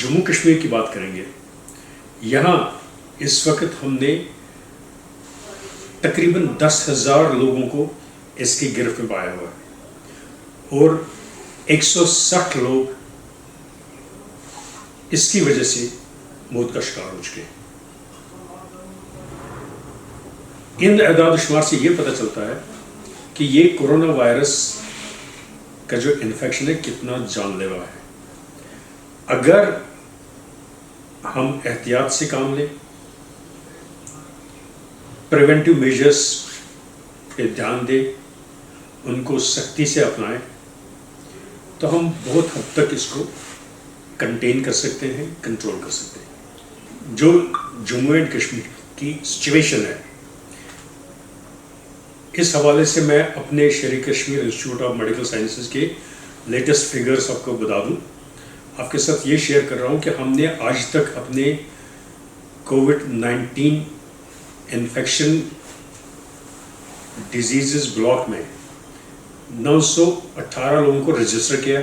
جموں کشمیر کی بات کریں گے. یہاں اس وقت ہم نے تقریباً 10,000 لوگوں کو اس کی گرفت میں پایا ہوا ہے اور 160 لوگ اس کی وجہ سے موت کا شکار ہو چکے ہیں. ان اعداد و شمار سے یہ پتہ چلتا ہے کہ یہ کورونا وائرس کا جو انفیکشن ہے کتنا جان لیوا ہے. اگر ہم احتیاط سے کام لیں، پریونٹیو میجرز پہ دھیان دیں، ان کو سختی سے اپنائیں، تو ہم بہت حد تک اس کو کنٹین کر سکتے ہیں، کنٹرول کر سکتے ہیں. جو جموں اینڈ کشمیر کی سچویشن ہے، اس حوالے سے میں اپنے Sher-e Kashmir institute of medical sciences کے لیٹسٹ فگرز آپ کو بتا دوں. آپ کے ساتھ یہ شیئر کر رہا ہوں کہ ہم نے آج تک اپنے کووڈ-19 انفیکشن ڈیزیزز بلاک میں 918 لوگوں کو رجسٹر کیا.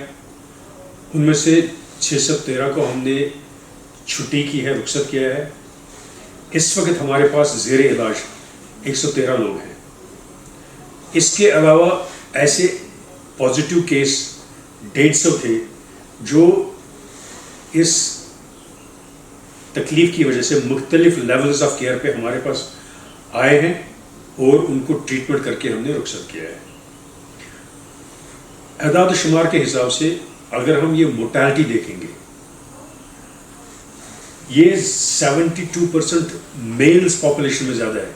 ان میں سے 613 کو ہم نے چھٹی کی ہے، رخصت کیا ہے. اس وقت ہمارے پاس زیر علاج 113 لوگ ہیں. اس کے علاوہ ایسے پازیٹیو کیس 150 تھے جو اس تکلیف کی وجہ سے مختلف لیولز آف کیئر پہ ہمارے پاس آئے ہیں اور ان کو ٹریٹمنٹ کر کے ہم نے رخصت کیا ہے. اعداد و شمار کے حساب سے اگر ہم یہ مورٹیلٹی دیکھیں گے، یہ 72% میلز پاپولیشن میں زیادہ ہے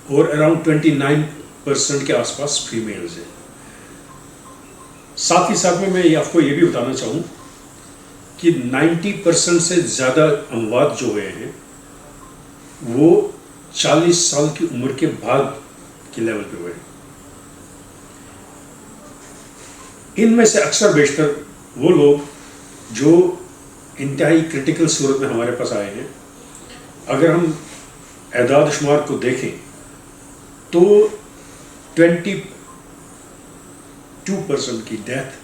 اور اراؤنڈ 29% کے آس پاس فیمیلز ہیں. ساتھ ہی ساتھ میں آپ کو یہ بھی بتانا چاہوں کہ 90% سے زیادہ اموات جو ہوئے ہیں وہ 40 سال کی عمر کے بعد کے لیول پہ ہوئے ہیں. ان میں سے اکثر بیشتر وہ لوگ جو انتہائی کرٹیکل صورت میں ہمارے پاس آئے ہیں. اگر ہم اعداد و شمار کو دیکھیں تو 22% کی ڈیتھ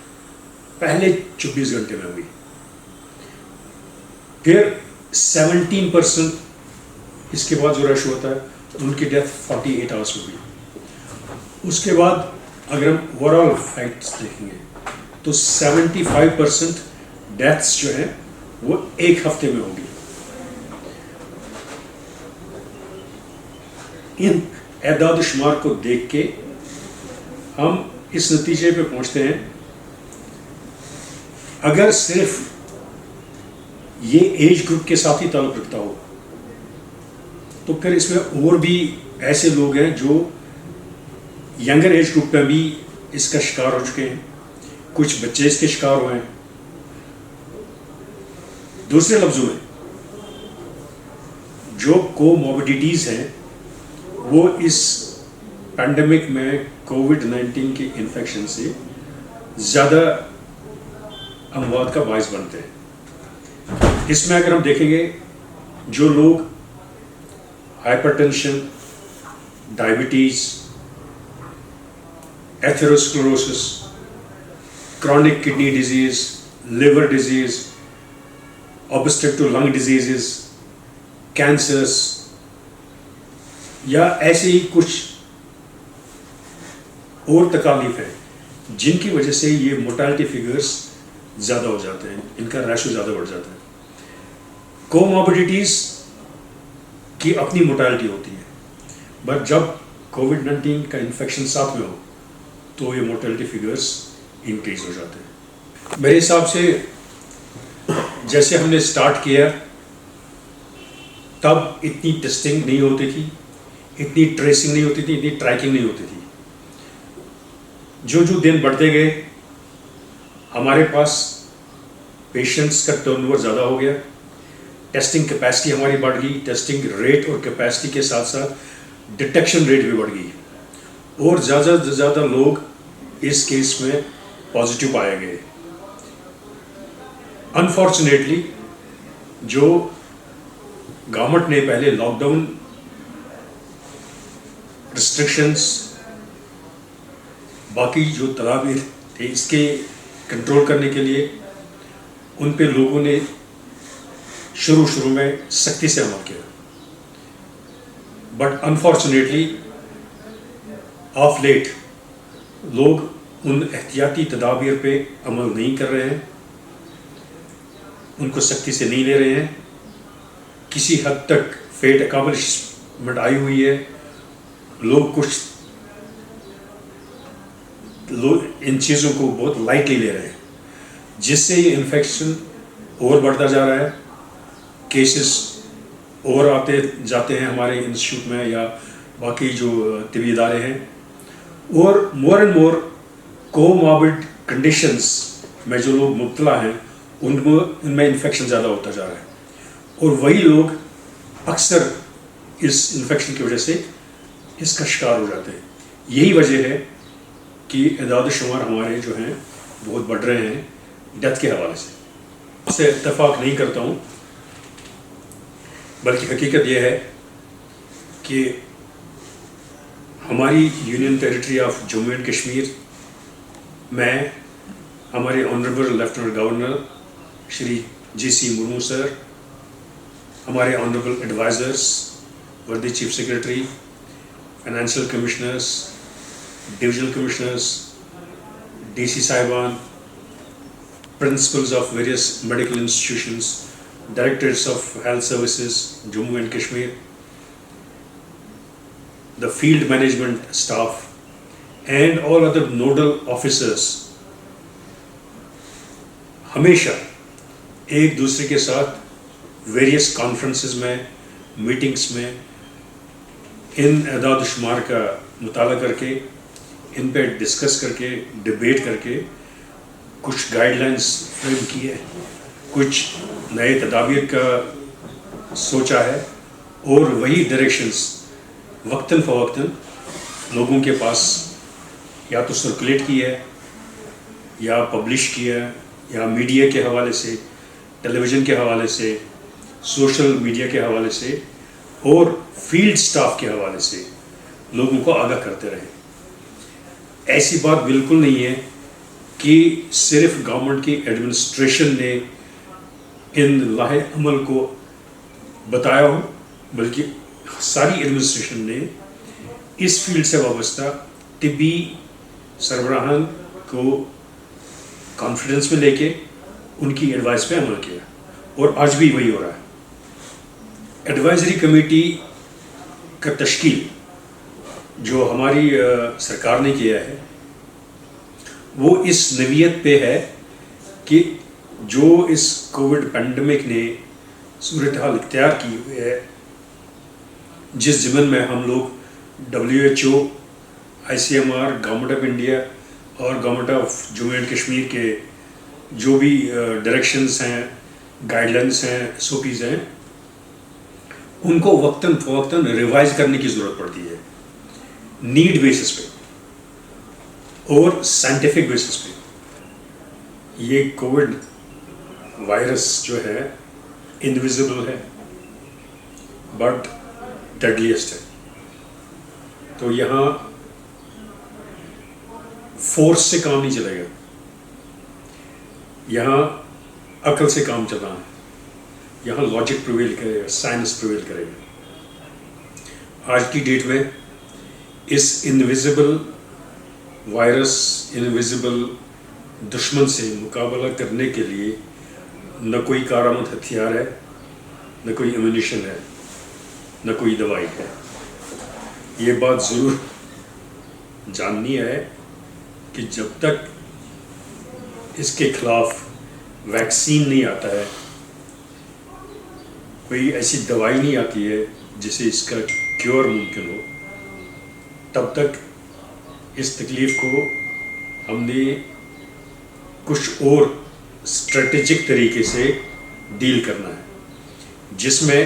پہلے 24 گھنٹے میں ہوئی، پھر 17% اس کے بعد جو رش ہوتا ہے ان کی ڈیتھ 48 آورس میں ہوئی. اس کے بعد اگر ہم اوور آل فیکٹس دیکھیں گے تو 75% ڈیتھس جو ہیں وہ ایک ہفتے میں ہوگی. ان اعداد و شمار کو دیکھ کے ہم اس نتیجے پہ پہنچتے ہیں اگر صرف یہ ایج گروپ کے ساتھ ہی تعلق رکھتا ہو تو پھر اس میں اور بھی ایسے لوگ ہیں جو ینگر ایج گروپ میں بھی اس کا شکار ہو چکے ہیں. کچھ بچے اس کے شکار ہوئے ہیں. دوسرے لفظوں میں جو کوموربیڈیٹیز ہیں وہ اس پینڈیمک میں کووڈ-19 کی انفیکشن سے زیادہ اموات کا باعث بنتے ہیں. اس میں اگر ہم دیکھیں گے جو لوگ hypertension, diabetes, atherosclerosis, chronic kidney disease, liver disease, obstructive lung diseases، cancers یا ایسے ہی کچھ اور تکالیف ہیں جن کی وجہ سے یہ مورٹیلٹی فگرز زیادہ ہو جاتے ہیں، ان کا ریشو زیادہ بڑھ جاتا ہے. کوموربیڈیٹیز کی اپنی مورٹیلٹی ہوتی ہے، بٹ جب کووڈ-19 کا انفیکشن ساتھ میں ہو تو یہ مورٹیلٹی فگرز انکریز ہو جاتے ہیں. میرے حساب سے جیسے ہم نے سٹارٹ کیا تب اتنی ٹیسٹنگ نہیں ہوتی تھی، اتنی ٹریسنگ نہیں ہوتی تھی، اتنی ٹریکنگ نہیں ہوتی تھی. جو دن بڑھتے گئے ہمارے پاس پیشنٹس کا ٹرن اوور زیادہ ہو گیا، ٹیسٹنگ کیپیسٹی ہماری بڑھ گئی، ٹیسٹنگ ریٹ اور کیپیسٹی کے ساتھ ساتھ ڈیٹیکشن ریٹ بھی بڑھ گئی اور زیادہ سے زیادہ لوگ اس کیس میں پازیٹیو پائے گئے. انفارچونیٹلی جو گورنمنٹ نے پہلے لاک ڈاؤن ریسٹرکشنس، باقی جو تدابیر تھے اس کے کنٹرول کرنے کے لیے ان پہ لوگوں نے شروع میں سختی سے عمل کیا، بٹ انفارچونیٹلی آف لیٹ لوگ ان احتیاطی تدابیر پہ عمل نہیں کر رہے ہیں، ان کو سختی سے نہیں لے رہے ہیں. کسی حد تک فیٹ اکامپلشمنٹ آئی ہوئی ہے، لوگ ان چیزوں کو بہت لائٹلی لے رہے ہیں، جس سے یہ انفیکشن اور بڑھتا جا رہا ہے. کیسز اور آتے جاتے ہیں ہمارے انسٹیٹیوٹ میں یا باقی جو طبی ادارے ہیں، اور مور اینڈ مور کوماربڈ کنڈیشنز میں جو لوگ مبتلا ہیں ان میں انفیکشن زیادہ ہوتا جا رہا ہے، اور وہی لوگ اکثر اس انفیکشن کی وجہ سے اس کا شکار ہو جاتے ہیں. یہی وجہ ہے کہ اعداد و شمار ہمارے جو ہیں بہت بڑھ رہے ہیں ڈیتھ کے حوالے سے. اس سے اتفاق نہیں کرتا ہوں، بلکہ حقیقت یہ ہے کہ ہماری union territory of Jammu and Kashmir میں ہمارے honourable lieutenant governor Shri G C Murmu sir, ہمارے honourable advisors, worthy chief secretary, financial commissioners, divisional commissioners, D C صاحبان، principals of various medical institutions, directors of health services Jammu and Kashmir, the field management staff and all other nodal officers ہمیشہ ایک دوسرے کے ساتھ various conferences میں، meetings میں ان اعداد و شمار کا مطالعہ کر کے، ان پہ ڈسکس کر کے، ڈبیٹ کر کے کچھ گائیڈ لائنس فریم کی ہے، کچھ نئے تدابیر کا سوچا ہے، اور وہی ڈائریکشنز وقتاً فوقتاً لوگوں کے پاس یا تو سرکولیٹ کی ہے، یا پبلش کیا ہے، یا میڈیا کے حوالے سے، ٹیلی ویژن کے حوالے سے، سوشل میڈیا کے حوالے سے، اور فیلڈ سٹاف کے حوالے سے لوگوں کو آگاہ کرتے رہے. ایسی بات بالکل نہیں ہے کہ صرف گورنمنٹ کی ایڈمنسٹریشن نے ان لاہ عمل کو بتایا ہو، بلکہ ساری ایڈمنسٹریشن نے اس فیلڈ سے وابستہ طبی سربراہان کو کانفیڈنس میں لے کے ان کی ایڈوائس پہ عمل کیا، اور آج بھی وہی ہو رہا ہے. ایڈوائزری کمیٹی کا تشکیل جو ہماری سرکار نے کیا ہے وہ اس نوعیت پہ ہے کہ جو اس کووڈ پینڈیمک نے صورتحال اختیار کی ہوئی ہے، جس ضمن میں ہم لوگ WHO، ICMR، government of India اور government of Jammu and Kashmir کے جو بھی ڈائریکشنز ہیں، گائیڈ لائنس ہیں، SOPs ہیں، ان کو وقتاً فوقتاً ریوائز کرنے کی ضرورت پڑتی ہے، نیڈ بیسس پہ اور سائنٹیفک بیسس پہ. یہ کووڈ وائرس جو ہے انویزیبل ہے بٹ ڈیڈلیسٹ ہے، تو یہاں فورس سے کام نہیں چلے گا، یہاں عقل سے کام چلانا ہے، یہاں لاجک پریویل کرے گا، سائنس پریویل کرے گا. آج کی ڈیٹ میں اس انویزیبل وائرس، انویزیبل دشمن سے مقابلہ کرنے کے لیے نہ کوئی کارآمد ہتھیار ہے، نہ کوئی ایمونیشن ہے، نہ کوئی دوائی ہے. یہ بات ضرور جاننی ہے کہ جب تک اس کے خلاف ویکسین نہیں آتا ہے، کوئی ایسی دوائی نہیں آتی ہے جس سے اس کا کیور ممکن ہو، تب تک اس تکلیف کو ہم نے کچھ اور اسٹریٹجک طریقے سے ڈیل کرنا ہے، جس میں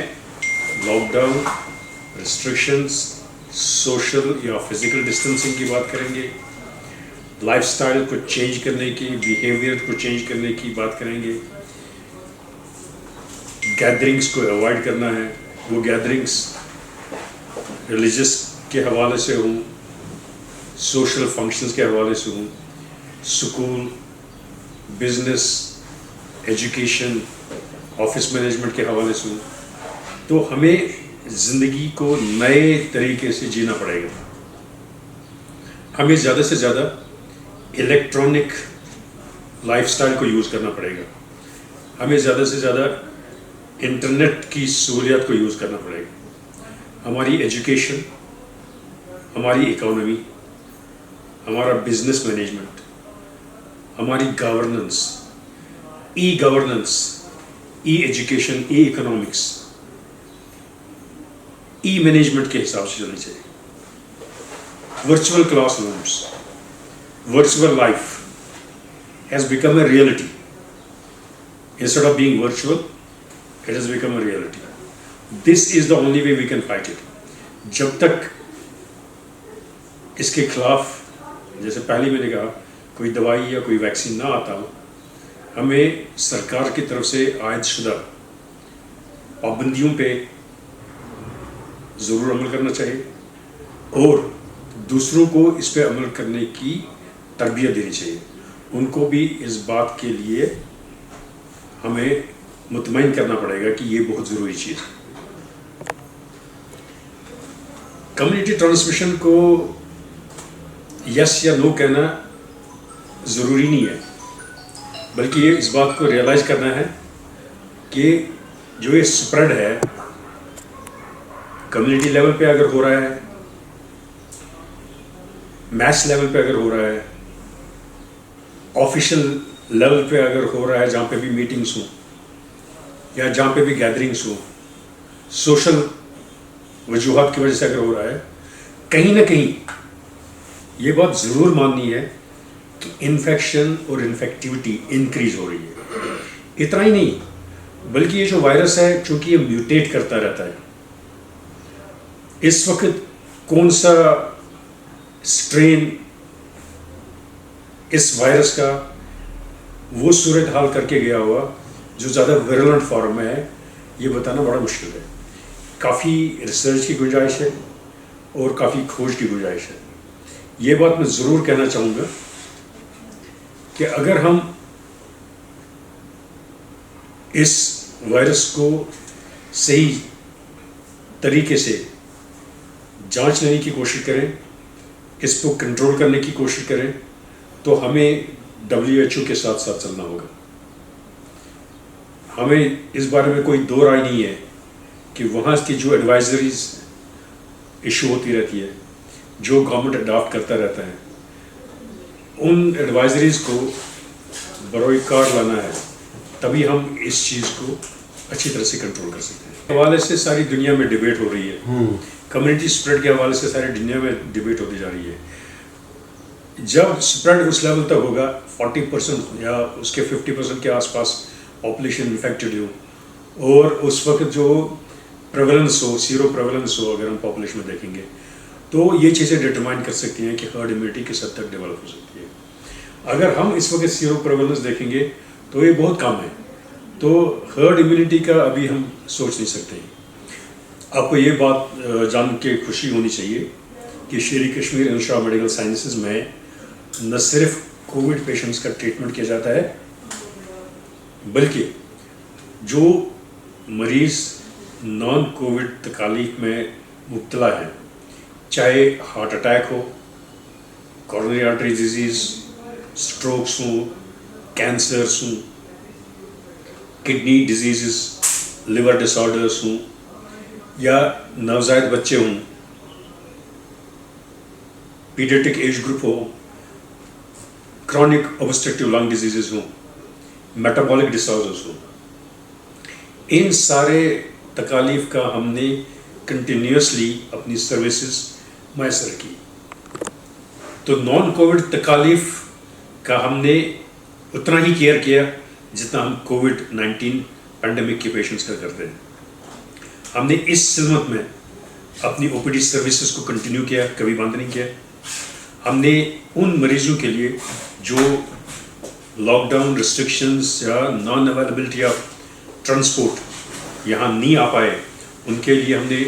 لاک ڈاؤن، ریسٹرکشنز، سوشل یا فزیکل ڈسٹینسنگ کی بات کریں گے، لائف سٹائل کو چینج کرنے کی، بیہیویئر کو چینج کرنے کی بات کریں گے، گیدرنگس کو اوائڈ کرنا ہے. وہ گیدرنگس ریلیجس کے حوالے سے ہوں، سوشل فنکشنز کے حوالے سے ہوں، school, business, education, office management کے حوالے سے ہوں, تو ہمیں زندگی کو نئے طریقے سے جینا پڑے گا. ہمیں زیادہ سے زیادہ الیکٹرانک لائف سٹائل کو یوز کرنا پڑے گا. ہمیں زیادہ سے زیادہ انٹرنیٹ کی سہولیات کو یوز کرنا پڑے گا. ہماری ایجوکیشن, ہماری اکانومی, ہمارا بزنس مینجمنٹ, ہماری گورننس, ای گورننس, ای ایجوکیشن, ای اکنامکس, ای مینجمنٹ کے حساب سے چلنی چاہیے. Virtual class rooms, virtual life has become a reality. Instead of being virtual, it has become a reality. This is the only way we can fight it. جب تک اس کے خلاف, جیسے پہلے میں نے کہا, کوئی دوائی یا کوئی ویکسین نہ آتا ہو, ہمیں سرکار کی طرف سے عائد شدہ پابندیوں پہ ضرور عمل کرنا چاہیے اور دوسروں کو اس پہ عمل کرنے کی تربیت دینی چاہیے. ان کو بھی اس بات کے لیے ہمیں مطمئن کرنا پڑے گا کہ یہ بہت ضروری چیز ہے. کمیونٹی ٹرانسمیشن کو یس یا نو کہنا ضروری نہیں ہے, بلکہ یہ اس بات کو ریئلائز کرنا ہے کہ جو یہ اسپریڈ ہے کمیونٹی لیول پہ اگر ہو رہا ہے, میس لیول پہ اگر ہو رہا ہے, آفیشیل لیول پہ اگر ہو رہا ہے, جہاں پہ بھی میٹنگس ہوں یا جہاں پہ بھی گیدرنگس ہوں, سوشل وجوہات کی وجہ سے اگر ہو رہا ہے, کہیں نہ کہیں یہ بات ضرور ماننی ہے کہ انفیکشن اور انفیکٹیوٹی انکریز ہو رہی ہے. اتنا ہی نہیں, بلکہ یہ جو وائرس ہے چونکہ یہ میوٹیٹ کرتا رہتا ہے, اس وقت کون سا اسٹرین اس وائرس کا وہ صورتحال کر کے گیا ہوا جو زیادہ ویرولنٹ فارم میں ہے, یہ بتانا بڑا مشکل ہے. کافی ریسرچ کی گنجائش ہے اور کافی کھوج کی گنجائش ہے. یہ بات میں ضرور کہنا چاہوں گا کہ اگر ہم اس وائرس کو صحیح طریقے سے جانچ لینے کی کوشش کریں, اس کو کنٹرول کرنے کی کوشش کریں, تو ہمیں WHO کے ساتھ ساتھ چلنا ہوگا. ہمیں اس بارے میں کوئی دو رائے نہیں ہے کہ وہاں کی جو ایڈوائزریز ایشو ہوتی رہتی ہے, جو گورنمنٹ اڈاپٹ کرتا رہتا ہے, ان ایڈوائزریز کو بروئے کار لانا ہے, تبھی ہم اس چیز کو اچھی طرح سے کنٹرول کر سکتے ہیں. حوالے سے ساری دنیا میں ڈیبیٹ ہو رہی ہے, کمیونٹی اسپریڈ کے حوالے سے ساری دنیا میں ڈیبیٹ ہوتی جا رہی ہے. جب اسپریڈ اس لیول تک ہوگا 40% یا اس کے 50% کے آس پاس پاپولیشن انفیکٹڈ ہو, اور اس وقت جو پریولنس ہو, زیرو پریولنس ہو, اگر ہم پاپولیشن میں دیکھیں گے, تو یہ چیزیں ڈٹرمائن کر سکتی ہیں کہ ہرڈ امیونٹی کس حد تک ڈیولپ ہو سکتی ہے. اگر ہم اس وقت زیرو پریولنس دیکھیں گے تو یہ بہت کم ہے, تو ہرڈ امیونٹی کا ابھی ہم سوچ نہیں سکتے. آپ کو یہ بات جان کے خوشی ہونی چاہیے کہ Sheri Kashmir institute of medical sciences میں نہ صرف کووڈ پیشنٹس کا ٹریٹمنٹ کیا جاتا ہے, بلکہ جو مریض نان کووڈ تکالیف میں مبتلا ہیں, چاہے ہارٹ اٹیک ہو, کورونری آرٹری ڈیزیز, اسٹروکس ہوں, کینسرس ہوں, کڈنی ڈیزیزز, لیور ڈس آرڈرس ہوں, یا نوزائیدہ بچے ہوں, پیڈیاٹرک ایج گروپ ہو, کرونک اوبسٹرکٹیو لنگ ڈیزیزز ہوں, میٹابولک ڈس آرڈرز ہوں, ان سارے تکالیف کا ہم نے کنٹینیوسلی اپنی سروسز میسر کی. تو نان کووڈ تکالیف کا ہم نے اتنا ہی کیئر کیا جتنا ہم کووڈ-19 پینڈیمک کے پیشنٹس کا کرتے ہیں. ہم نے اس سلمت میں اپنی او پی ڈی سروسز کو کنٹینیو کیا, کبھی بند نہیں کیا. ہم نے ان مریضوں کے لیے جو لاک ڈاؤن ریسٹرکشنز یا نان اویلیبلٹی آف ٹرانسپورٹ یہاں نہیں آ پائے, ان کے لیے ہم نے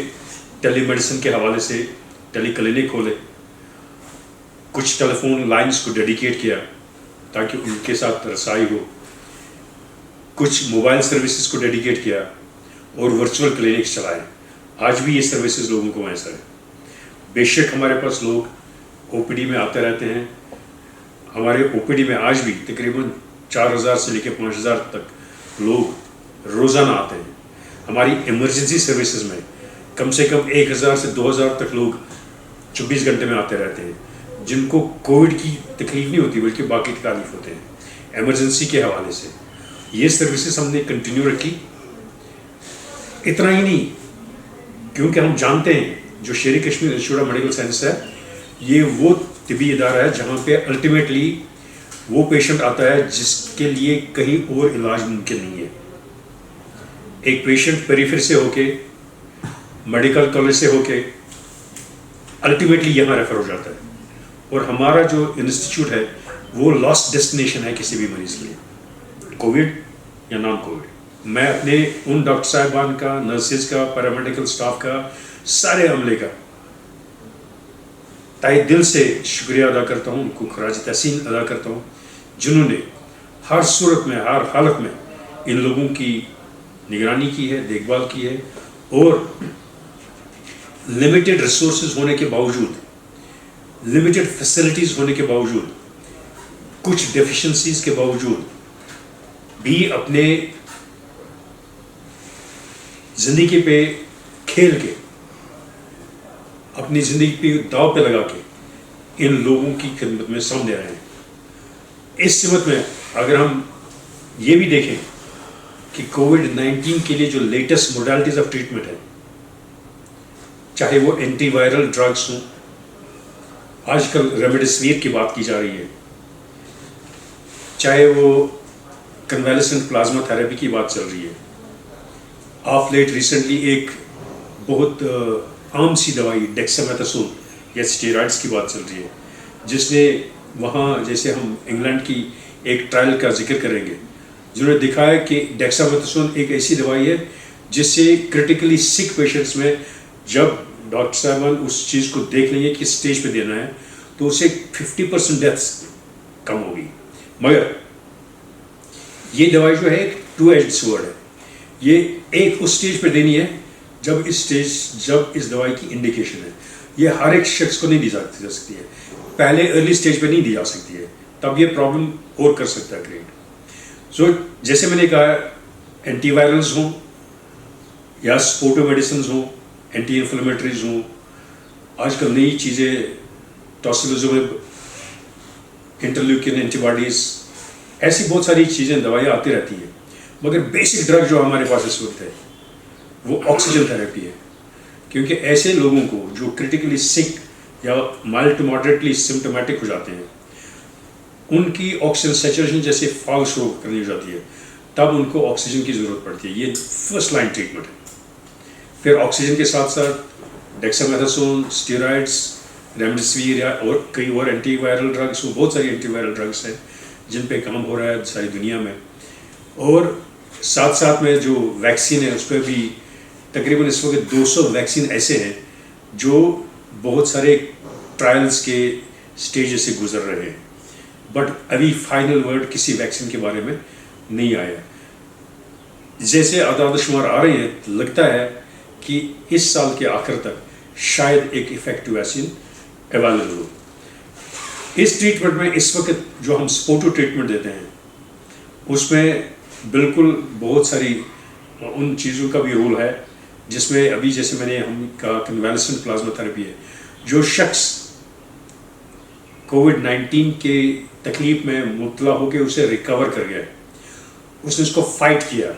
ٹیلی میڈیسن کے حوالے سے ٹیلی کلینک کھولے, کچھ ٹیلی فون لائنز کو ڈیڈیکیٹ کیا تاکہ ان کے ساتھ رسائی ہو. کچھ موبائل سروسز کو ڈیڈیکیٹ کیا اور ورچوئل کلینکس چلائے. آج بھی یہ سروسز لوگوں کو میسر ہے. بے شک ہمارے پاس لوگ او پی ڈی میں آتے رہتے ہیں. ہمارے او پی ڈی میں آج بھی تقریباً 4,000 سے لے کے 5,000 تک لوگ روزانہ آتے ہیں. ہماری ایمرجنسی سروسز میں کم سے کم 1,000 سے 2,000 تک لوگ 24 گھنٹے میں آتے رہتے ہیں, جن کو کووڈ کی تکلیف نہیں ہوتی بلکہ باقی تکالیف ہوتے ہیں ایمرجنسی کے حوالے سے. یہ سروسز ہم نے کنٹینیو رکھی. اتنا ہی نہیں, کیونکہ ہم جانتے ہیں جو شیر Kashmir institute of medical science ہے, یہ وہ طبی ادارہ ہے جہاں پہ الٹیمیٹلی وہ پیشنٹ آتا ہے جس کے لیے کہیں اور علاج ممکن نہیں ہے. ایک پیشنٹ پیریفر سے ہو کے, میڈیکل کالج سے ہو کے الٹیمیٹلی یہاں ریفر ہو جاتا ہے. اور ہمارا جو انسٹیٹیوٹ ہے وہ لاسٹ ڈیسٹینیشن ہے کسی بھی مریض کے لیے, کووڈ یا نان کووڈ. میں اپنے ان ڈاکٹر صاحبان کا, نرسز کا, پیرامیڈیکل اسٹاف کا, سارے عملے کا تہہ دل سے شکریہ ادا کرتا ہوں, ان کو خراج تحسین ادا کرتا ہوں, جنہوں نے ہر صورت میں, ہر حالت میں ان لوگوں کی نگرانی کی ہے, دیکھ بھال کی ہے. اور لمیٹڈ ریسورسز ہونے کے باوجود, لمیٹڈ فیسلٹیز ہونے کے باوجود, کچھ ڈیفیشنسیز کے باوجود بھی اپنے زندگی پہ کھیل کے, اپنی زندگی پہ داؤ پہ لگا کے ان لوگوں کی خدمت میں سامنے آئے ہیں. اس سمت میں اگر ہم یہ بھی دیکھیں کہ کووڈ-19 کے لیے جو لیٹسٹ موڈالٹیز آف ٹریٹمنٹ ہے, چاہے وہ اینٹی وائرل ڈرگس ہوں, آج کل ریمڈیسویر کی بات کی جا رہی ہے, چاہے وہ کنویلسنٹ پلازما تھراپی کی بات چل رہی ہے. آف لیٹ ریسنٹلی ایک بہت عام سی دوائی ڈیکسامیتھاسون یا اسٹیرائڈس کی بات چل رہی ہے, جس نے وہاں, جیسے ہم انگلینڈ کی ایک ٹرائل کا ذکر کریں گے, جنہوں نے دکھایا کہ ڈیکسامیتھاسون ایک ایسی دوائی ہے جس سے کرٹیکلی سک پیشنٹس میں جب ڈاکٹر صاحبان اس چیز کو دیکھ لیں گے کہ اسٹیج پہ دینا ہے تو اسے 50% ڈیتھس کم ہوگی. مگر یہ دوائی جو ہے ایک 2 ایجڈ سورڈ ہے. یہ ایک اس اسٹیج پہ دینی ہے جب اس دوائی کی انڈیکیشن ہے. یہ ہر ایک شخص کو نہیں دی جا سکتی ہے, پہلے ارلی اسٹیج پہ نہیں دی جا سکتی ہے, تب یہ پرابلم اور کر سکتا ہے کریٹ. سو جیسے میں نے کہا, اینٹی وائرلز ہوں یا سپورٹو میڈیسنز ہوں, اینٹی انفلیمیٹریز ہوں, آج کل نئی چیزیں ٹوسیلوزومیب, انٹرلیوکن اینٹی باڈیز, ایسی بہت ساری چیزیں, دوائیاں آتی رہتی ہیں. مگر بیسک ڈرگ جو ہمارے پاس اس وقت ہے وہ آکسیجن تھراپی ہے, کیونکہ ایسے لوگوں کو جو کرٹیکلی سک یا مائلڈ ٹو ماڈریٹلی سمٹومیٹک ہو جاتے ہیں, ان کی آکسیجن سیچوریشن جیسے فال شو کرنی ہو جاتی ہے, تب ان کو آکسیجن کی ضرورت پڑتی ہے. یہ فرسٹ لائن ٹریٹمنٹ ہے. پھر آکسیجن کے ساتھ ساتھ ڈیکسامیتھاسون, اسٹیرائڈس, ریمڈیسویر یا اور کئی اور اینٹی وائرل ڈرگس, بہت ساری اینٹی وائرل ڈرگس ہیں جن پہ کام ہو رہا ہے ساری دنیا میں. اور ساتھ ساتھ میں جو ویکسین ہے اس پہ بھی تقریباً اس وقت 200 ویکسین ایسے ہیں جو بہت سارے ٹرائلز کے سٹیجز سے گزر رہے ہیں. بٹ ابھی فائنل ورڈ کسی ویکسین کے بارے میں نہیں آیا. جیسے اعداد و شمار آ رہے ہیں, لگتا ہے کہ اس سال کے آخر تک شاید ایک افیکٹو ویکسین اویلیبل ہو. اس ٹریٹمنٹ میں اس وقت جو ہم سپورٹو ٹریٹمنٹ دیتے ہیں اس میں بالکل بہت ساری ان چیزوں کا بھی رول ہے, جس میں ابھی جیسے میں نے ہم کہا کنویلسنٹ پلازما تھراپی ہے. جو شخص کووڈ-19 کے تکلیف میں مبتلا ہو کے اسے ریکور کر گیا, اس نے اس کو فائٹ کیا,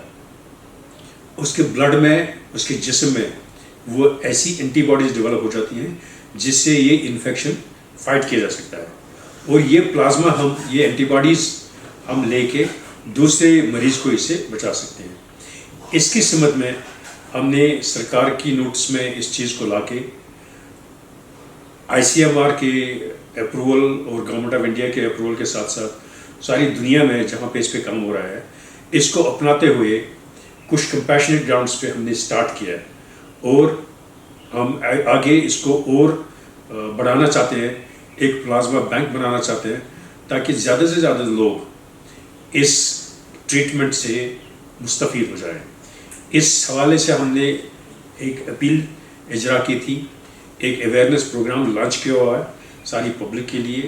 اس کے بلڈ میں, اس کے جسم میں وہ ایسی اینٹی باڈیز ڈیولپ ہو جاتی ہیں جس سے یہ انفیکشن فائٹ کیا جا سکتا ہے. اور یہ پلازما ہم, یہ اینٹی باڈیز ہم لے کے دوسرے مریض کو اس سے بچا سکتے ہیں. اس کی سمت میں ہم نے سرکار کی نوٹس میں اس چیز کو لا کے ICMR کے اپروول اور گورنمنٹ آف انڈیا کے اپروول کے ساتھ ساتھ ساری دنیا میں جہاں پہ اس پہ کام ہو رہا ہے, اس کو اپناتے ہوئے کچھ کمپیشنیٹ گراؤنڈس پہ ہم نے اسٹارٹ کیا ہے, اور ہم آگے اس کو اور بڑھانا چاہتے ہیں, ایک پلازما بینک بنانا چاہتے ہیں تاکہ زیادہ سے زیادہ لوگ اس ٹریٹمنٹ سے مستفید ہو جائیں. اس حوالے سے ہم نے ایک اپیل اجرا کی تھی, ایک اویئرنیس پروگرام لانچ کیا ہوا ہے ساری پبلک کے لیے,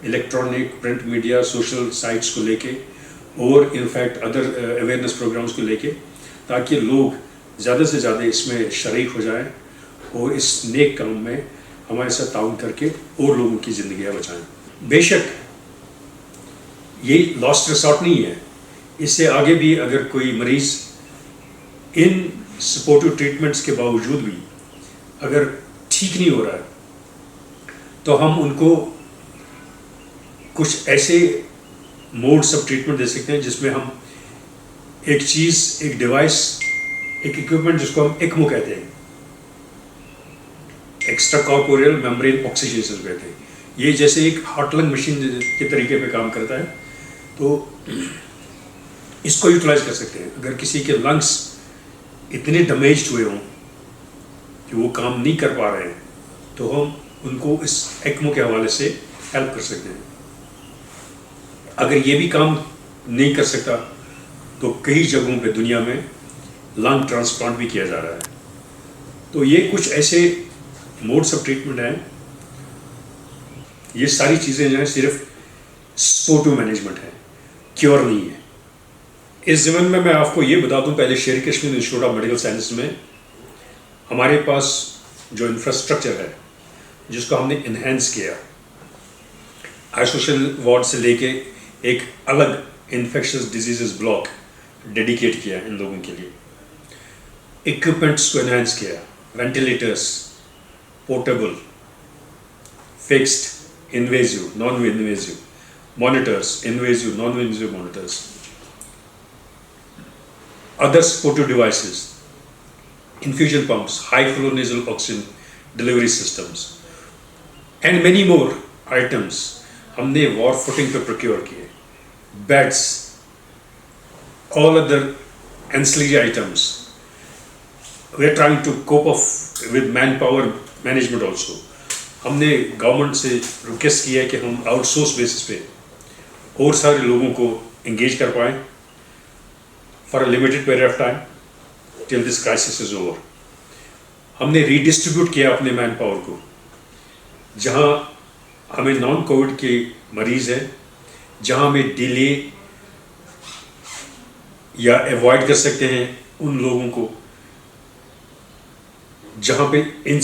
electronic, print media, social sites کو لے کے, اور انفیکٹ ادر اویئرنیس پروگرامز کو لے کے, تاکہ لوگ زیادہ سے زیادہ اس میں شریک ہو جائیں اور اس نیک کام میں ہمارے ساتھ تعاون کر کے اور لوگوں کی زندگیاں بچائیں. بے شک یہ لاسٹ ریسارٹ نہیں ہے, اس سے آگے بھی اگر کوئی مریض ان سپورٹو ٹریٹمنٹس کے باوجود بھی اگر ٹھیک نہیں ہو رہا ہے تو ہم ان کو کچھ ایسے موڈس آف ٹریٹمنٹ دے سکتے ہیں جس میں ہم ایک چیز, ایک ڈیوائس, ایک اکوپمنٹ جس کو ہم ایکمو کہتے ہیں, ایکسٹرا کارپوریل میمبرین آکسیجن کہتے ہیں, یہ جیسے ایک ہارٹ لنگ مشین کے طریقے پہ کام کرتا ہے, تو اس کو یوٹیلائز کر سکتے ہیں. اگر کسی کے لنگس اتنے ڈیمیجڈ ہوئے ہوں کہ وہ کام نہیں کر پا رہے ہیں تو ہم ان کو اس ایکمو کے حوالے سے ہیلپ کر سکتے ہیں. اگر یہ بھی کام نہیں کر سکتا تو کئی جگہوں پہ دنیا میں لنگ ٹرانسپلانٹ بھی کیا جا رہا ہے. تو یہ کچھ ایسے موڈس آف ٹریٹمنٹ ہیں. یہ ساری چیزیں جو ہیں صرف سپورٹو مینجمنٹ ہے, کیور نہیں ہے. اس ضمن میں آپ کو یہ بتا دوں, پہلے شیر Kashmir institute of medical science میں ہمارے پاس جو انفراسٹرکچر ہے جس کو ہم نے انہینس کیا, آئسولیشن وارڈ سے لے کے ایک الگ انفیکشس ڈیزیزز بلاک ڈیڈیکیٹ کیا ان لوگوں کے لیے, اکوپمنٹس کو انہینس کیا, ventilators, portable, fixed, invasive, non invasive monitors, invasive, non invasive monitors, other supportive devices, infusion pumps, high flow nasal oxygen delivery systems, and many more items ہم نے war footing پہ procure کیے. Beds, all other ancillary items. We are trying to cope up with manpower management also. ہم نے government سے request کیا ہے کہ ہم آؤٹ سورس بیسس پہ اور سارے لوگوں کو انگیج کر پائیں for a limited period of time till this crisis is over. ہم نے ری ڈسٹریبیوٹ کیا اپنے مین پاور کو, جہاں ہمیں نان کووڈ کے مریض ہیں, جہاں ہمیں ڈیلے یا ایوائڈ کر سکتے ہیں ان لوگوں کو, جہاں پہ ان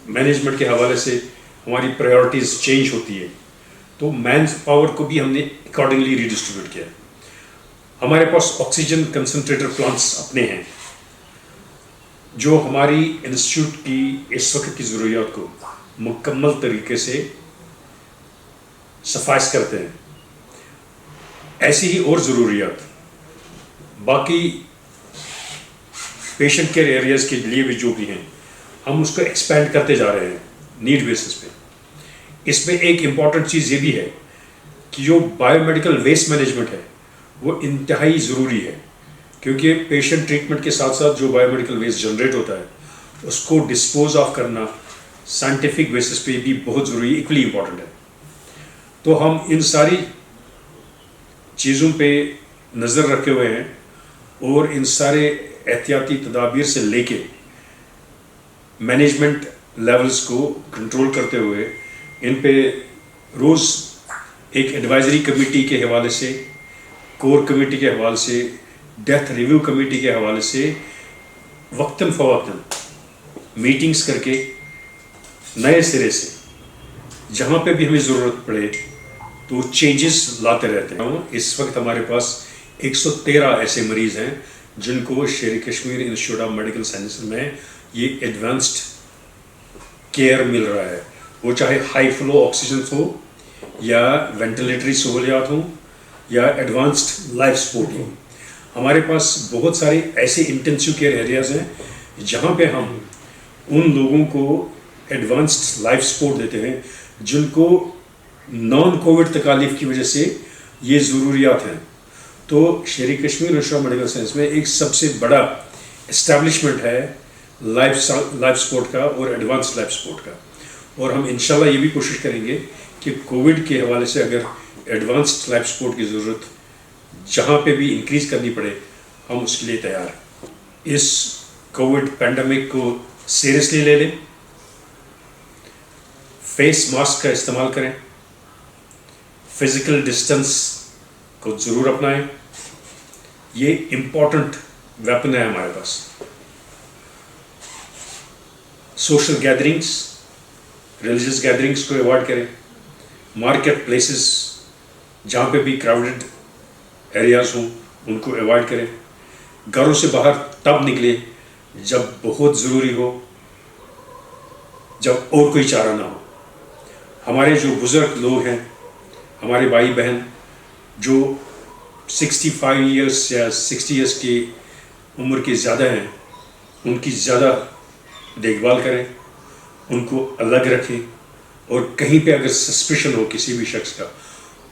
مینجمنٹ کے حوالے سے ہماری پرائیورٹیز چینج ہوتی ہے, تو مین پاور کو بھی ہم نے اکارڈنگلی ری ڈسٹریبیوٹ کیا. ہمارے پاس آکسیجن کنسنٹریٹر پلانٹس اپنے ہیں جو ہماری انسٹیٹیوٹ کی اس وقت کی ضروریات کو مکمل طریقے سے سفائز کرتے ہیں. ایسی ہی اور ضروریات باقی پیشنٹ کیئر ایریاز کے لیے بھی جو بھی ہیں ہم اس کو ایکسپینڈ کرتے جا رہے ہیں نیڈ بیسس پہ. اس میں ایک امپورٹنٹ چیز یہ بھی ہے کہ جو بایو میڈیکل ویسٹ مینجمنٹ ہے وہ انتہائی ضروری ہے, کیونکہ پیشنٹ ٹریٹمنٹ کے ساتھ ساتھ جو بایو میڈیکل ویسٹ جنریٹ ہوتا ہے اس کو ڈسپوز آف کرنا سائنٹیفک بیسس پہ بھی بہت ضروری, ایکولی امپورٹنٹ ہے. تو ہم ان ساری چیزوں پہ نظر رکھے ہوئے ہیں اور ان سارے احتیاطی تدابیر سے لے کے مینجمنٹ لیولز کو کنٹرول کرتے ہوئے ان پہ روز ایک ایڈوائزری کمیٹی کے حوالے سے, کور کمیٹی کے حوالے سے, ڈیتھ ریویو کمیٹی کے حوالے سے وقتاً فوقتاً میٹنگز کر کے نئے سرے سے جہاں پہ بھی ہمیں ضرورت پڑے تو چینجز لاتے رہتے ہیں. اس وقت ہمارے پاس 113 ایسے مریض ہیں جن کو شیر Kashmir institute of medical science میں یہ ایڈوانسڈ کیئر مل رہا ہے, وہ چاہے ہائی فلو آکسیجن ہو یا وینٹیلیٹری سہولیات ہوں یا ایڈوانسڈ لائف سپورٹ ہو. ہمارے پاس بہت سارے ایسے انٹینسیو کیئر ایریاز ہیں جہاں پہ ہم ان لوگوں کو ایڈوانسڈ لائف سپورٹ دیتے ہیں جن کو نان کووڈ تکالیف کی وجہ سے یہ ضروریات ہیں. تو شیر Kashmir institute of medical science میں ایک سب سے بڑا اسٹیبلشمنٹ ہے لائف سپورٹ کا اور ایڈوانس لائف سپورٹ کا, اور ہم انشاءاللہ یہ بھی کوشش کریں گے کہ کووڈ کے حوالے سے اگر ایڈوانسڈ لائف سپورٹ کی ضرورت جہاں پہ بھی انکریز کرنی پڑے ہم اس کے لیے تیار ہیں. اس کووڈ پینڈیمک کو سیریسلی لے لیں, فیس ماسک کا استعمال کریں, فزیکل ڈسٹینس کو ضرور اپنائیں. یہ امپورٹنٹ ویپن ہے ہمارے پاس. سوشل گیدرنگس, ریلیجیس گیدرنگس کو ایوائڈ کریں. مارکیٹ پلیسز جہاں پہ بھی کراؤڈڈ ایریاز ہوں ان کو ایوائڈ کریں. گھروں سے باہر تب نکلیں جب بہت ضروری ہو, جب اور کوئی چارہ نہ ہو. ہمارے جو بزرگ لوگ ہیں, ہمارے بھائی بہن جو 65 ایئرس یا 60 ایئرس کی عمر کے زیادہ ہیں, ان کی زیادہ دیکھ بھال کریں, ان کو الگ رکھیں, اور کہیں پہ اگر سسپیشن ہو کسی بھی شخص کا,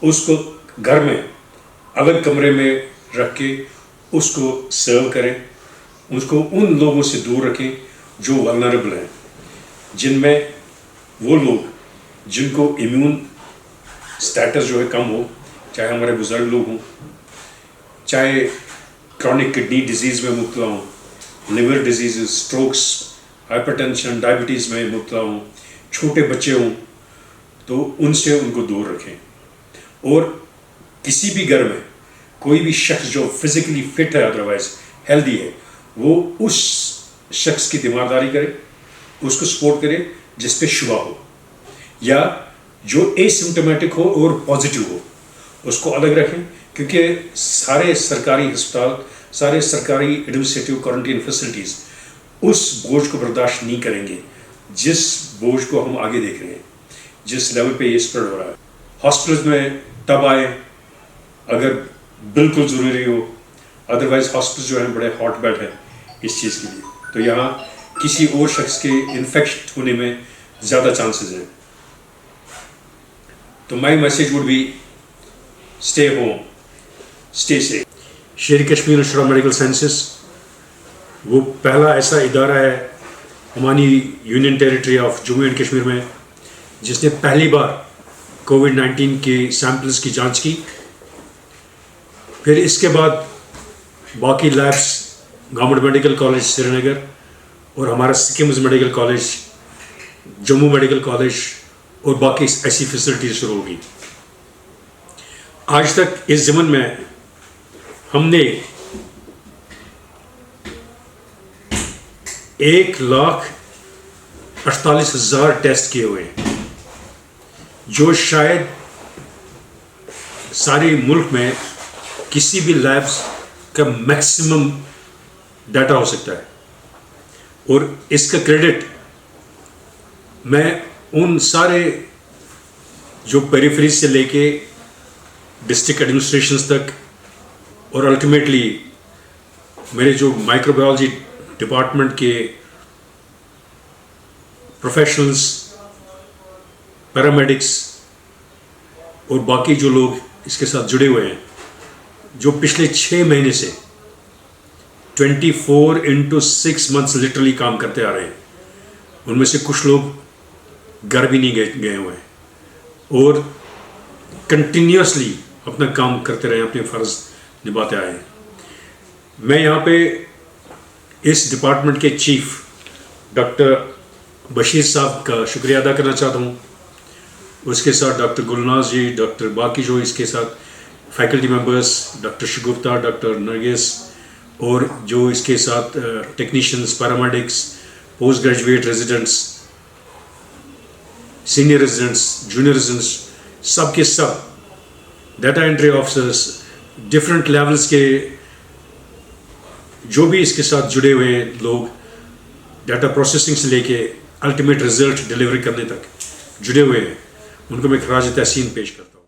اس کو گھر میں الگ کمرے میں رکھ کے اس کو سرو کریں. اس کو ان لوگوں سے دور رکھیں جو ولنریبل ہیں, جن میں وہ لوگ جن کو امیون سٹیٹس جو ہے کم ہو, چاہے ہمارے بزرگ لوگ ہوں, چاہے کرونک کڈنی ڈیزیز میں مبتلا ہوں, liver disease, strokes, hypertension, diabetes میں مبتلا ہوں, چھوٹے بچے ہوں, تو ان سے ان کو دور رکھیں. اور کسی بھی گھر میں کوئی بھی شخص جو فزیکلی فٹ ہے, ادروائز ہیلدی ہے, وہ اس شخص کی تیمارداری کرے, اس کو سپورٹ کرے جس پہ شبہ ہو, یا جو اے سمٹومیٹک ہو اور پازیٹیو ہو, اس کو الگ رکھیں. کیونکہ سارے سرکاری ہسپتال, سارے سرکاری ایڈمنسٹریٹو کوارنٹین فیسلٹیز اس بوجھ کو برداشت نہیں کریں گے جس بوجھ کو ہم آگے دیکھ رہے ہیں, جس لیول پہ یہ اسپریڈ ہو رہا ہے. ہاسپٹلز میں تب آئیں اگر بالکل ضروری ہو, ادروائز ہاسپٹل جو ہیں بڑے ہاٹ بیڈ ہیں اس چیز کے لیے, تو یہاں کسی اور شخص کے انفیکٹ ہونے میں زیادہ چانسز ہیں. تو my message would be stay home, stay safe. Sher Kashmir institute of medical sciences وہ پہلا ایسا ادارہ ہے ہماری union territory of Jammu and Kashmir میں جس نے پہلی بار کووڈ-19 کے سیمپلز کی جانچ کی. پھر اس کے بعد باقی لیبس گورنمنٹ میڈیکل کالج سری نگر اور ہمارا succumbs medical college, Jammu medical college اور باقی ایسی فیسلٹیز شروع ہوگی. آج تک اس ضمن میں ہم نے 1,48,000 ٹیسٹ کیے ہوئے ہیں, جو شاید سارے ملک میں کسی بھی لیبس کا میکسیمم ڈیٹا ہو سکتا ہے. اور اس کا کریڈٹ میں ان سارے جو پیریفریز سے لے کے ڈسٹرکٹ ایڈمنسٹریشنز تک اور الٹیمیٹلی میرے جو مائکرو بایولوجی ڈپارٹمنٹ کے پروفیشنلز, پیرامیڈکس اور باقی جو لوگ اس کے ساتھ جڑے ہوئے ہیں, جو پچھلے 6 مہینے سے 24/6 منتھس لٹرلی کام کرتے آ رہے ہیں. ان میں سے کچھ لوگ گھر بھی نہیں گئے ہوئے ہیں اور کنٹینیوسلی اپنا کام کرتے رہے, اپنے فرض نبھاتے آئے ہیں. میں یہاں پہ اس ڈپارٹمنٹ کے چیف ڈاکٹر بشیر صاحب کا شکریہ ادا کرنا چاہتا ہوں. اس کے ساتھ ڈاکٹر گلناز جی, ڈاکٹر باقی جو اس کے ساتھ faculty members, doctor Shagufta, doctor Nargis, اور جو اس کے ساتھ technicians, paramedics, post graduate residents, senior residents, junior residents, سب کے سب, data entry officers, different levels کے جو بھی اس کے ساتھ جڑے ہوئے ہیں لوگ, ڈیٹا پروسیسنگ سے لے کے الٹیمیٹ رزلٹ ڈیلیوری کرنے تک جڑے ہوئے ہیں, ان کو میں خراج تحسین پیش کرتا ہوں.